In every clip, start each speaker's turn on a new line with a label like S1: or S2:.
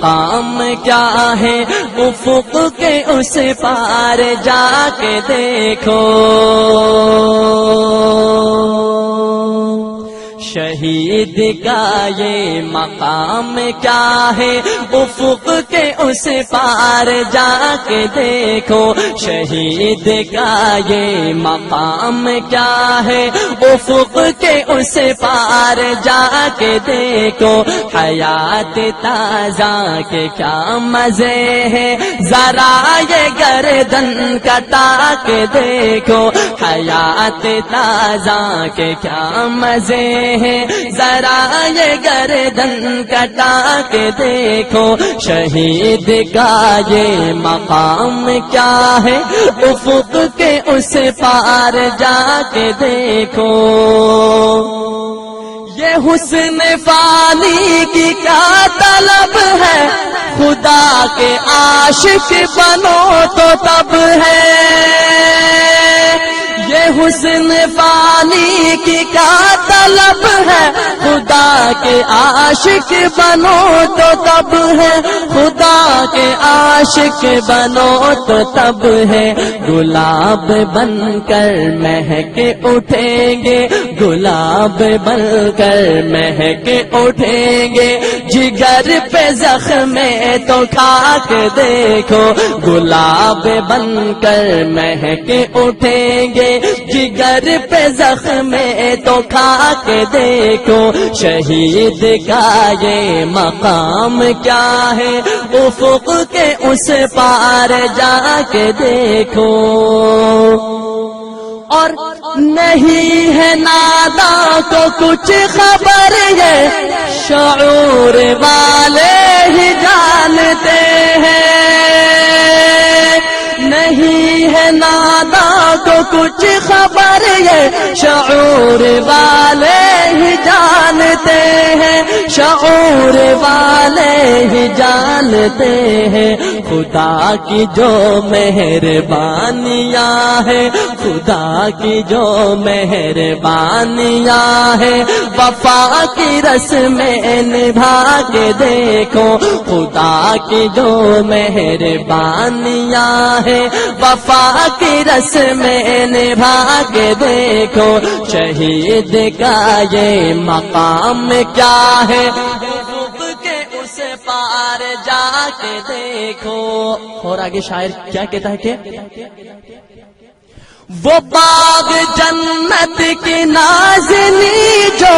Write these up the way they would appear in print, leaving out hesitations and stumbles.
S1: مقام کیا ہے، افق کے اس پار جا کے دیکھو، شہید کا یہ مقام کیا ہے، افق کے اس پار جا کے دیکھو، شہید کا یہ مقام کیا ہے، افق کے اس پار جا کے دیکھو، حیات تازہ کے کیا مزے ہیں، ذرا یہ گردن کٹا کے دیکھو، حیات تازہ کے کیا مزے ہیں، ذرا یہ گردن کٹا کے دیکھو، شہید کا یہ مقام کیا ہے، افق کے اس پار جا کے دیکھو، یہ حسن فانی کی کیا طلب ہے، خدا کے عاشق بنو تو تب ہے، یہ حسن فانی کی کیا طلب ہے، خدا کے عاشق بنو تو تب ہے، خدا کے عاشق بنو تو تب ہے، گلاب بن کر مہک اٹھیں گے، گلاب بن کر مہک اٹھیں گے، جگر پہ زخم تو کھا کے دیکھو، گلاب بن کر مہک اٹھیں گے، جگر پہ زخم تو کھا کے دیکھو، شہید کا یہ مقام کیا ہے، افق کے اس پار جا کے دیکھو، اور نہیں ہے ناداں کو کچھ خبر ہے، شعور والے ہی جانتے ہیں، نہیں ہے ناداں کو کچھ خبر ہے، شعور والے ہی جانتے ہیں، شعور والے ہی جانتے ہیں، خدا کی جو مہربانیاں ہیں، خدا کی جو مہربانیاں ہیں، وفا کی رسمیں نبھا کے دیکھو، خدا کی جو مہربانیاں ہیں، وفا کی رسمیں نبھا کے دیکھو، شہید کا یہ مقام کیا ہے، افق کے اس پار جا کے دیکھو، اور آگے شاعر کیا کہتا ہے کہ وہ باغ جنت کی نازنی جو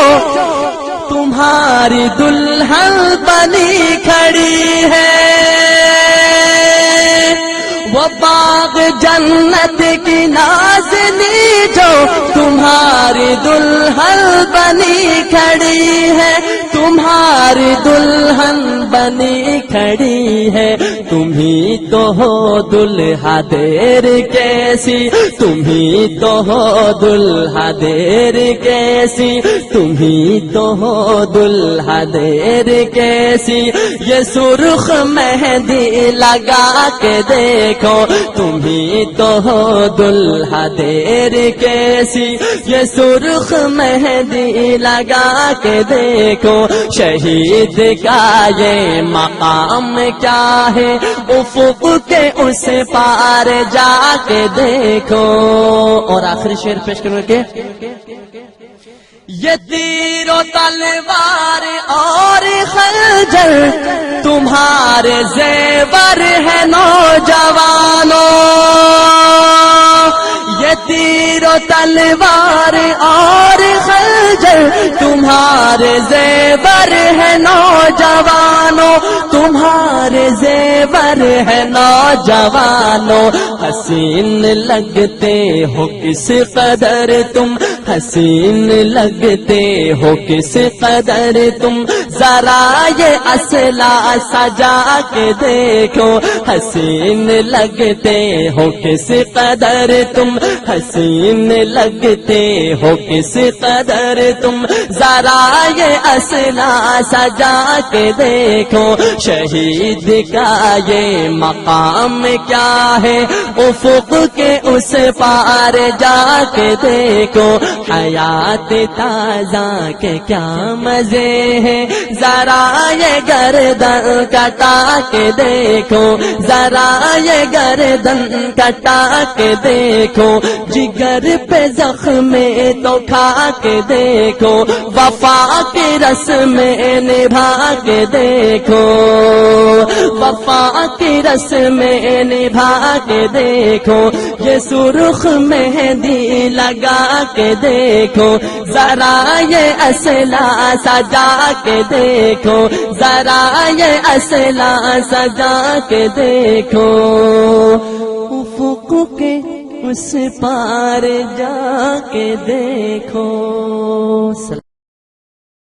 S1: تمہاری دلہن بنی کھڑی ہے، وہ باغ جنت کی نازنی جو تمہاری دلہن بنی کھڑی ہے، تمہاری دلہن بنی کھڑی ہے، تمہیں تو ہو دلہا دیر کیسی، تمہیں تو ہو دلہا دیر کیسی، تمہیں تو ہو دلہا دیر کیسی، یہ سرخ مہندی لگا کے دیکھو، تمہیں تو ہو دلہا دیر کیسی، یہ سرخ مہندی لگا کے دیکھو، شہید کا یہ مقام کیا ہے، افق کے اس پار جا کے دیکھو، اور آخری شعر پیش کرو کہ یہ تیر و تلوار اور خنجر تمہارے زیور ہے نوجوانوں، یہ تیر و تلوار اور خنجر تمہارے زیور ہے نوجوانوں، تمہارے زیور ہے نوجوانوں، حسین لگتے ہو کس قدر تم، حسین لگتے ہو کس قدر تم، ذرا یہ اسلحہ سجا کے دیکھو، حسین لگتے ہو کس قدر تم، حسین لگتے ہو کس قدر تم، ذرا یہ اسلحہ سجا کے دیکھو، شہید کا یہ مقام کیا ہے، افق کے اس پار جا کے دیکھو، حیات تازہ کے کیا مزے ہیں، ذرا یہ گردن کٹا کے دیکھو، ذرا یہ گردن کٹا کے دیکھو، جگر پہ زخم تو کھا کے دیکھو، وفا کی رسم نبھا کے دیکھو، وفا کی رسم نبھا کے دیکھو، یہ سرخ مہندی لگا کے دیکھو، ذرا یہ اسلحہ سجا کے دیکھو، ذرا یہ اسلحہ سجا کے دیکھو، افق کے اس پار جا کے دیکھو۔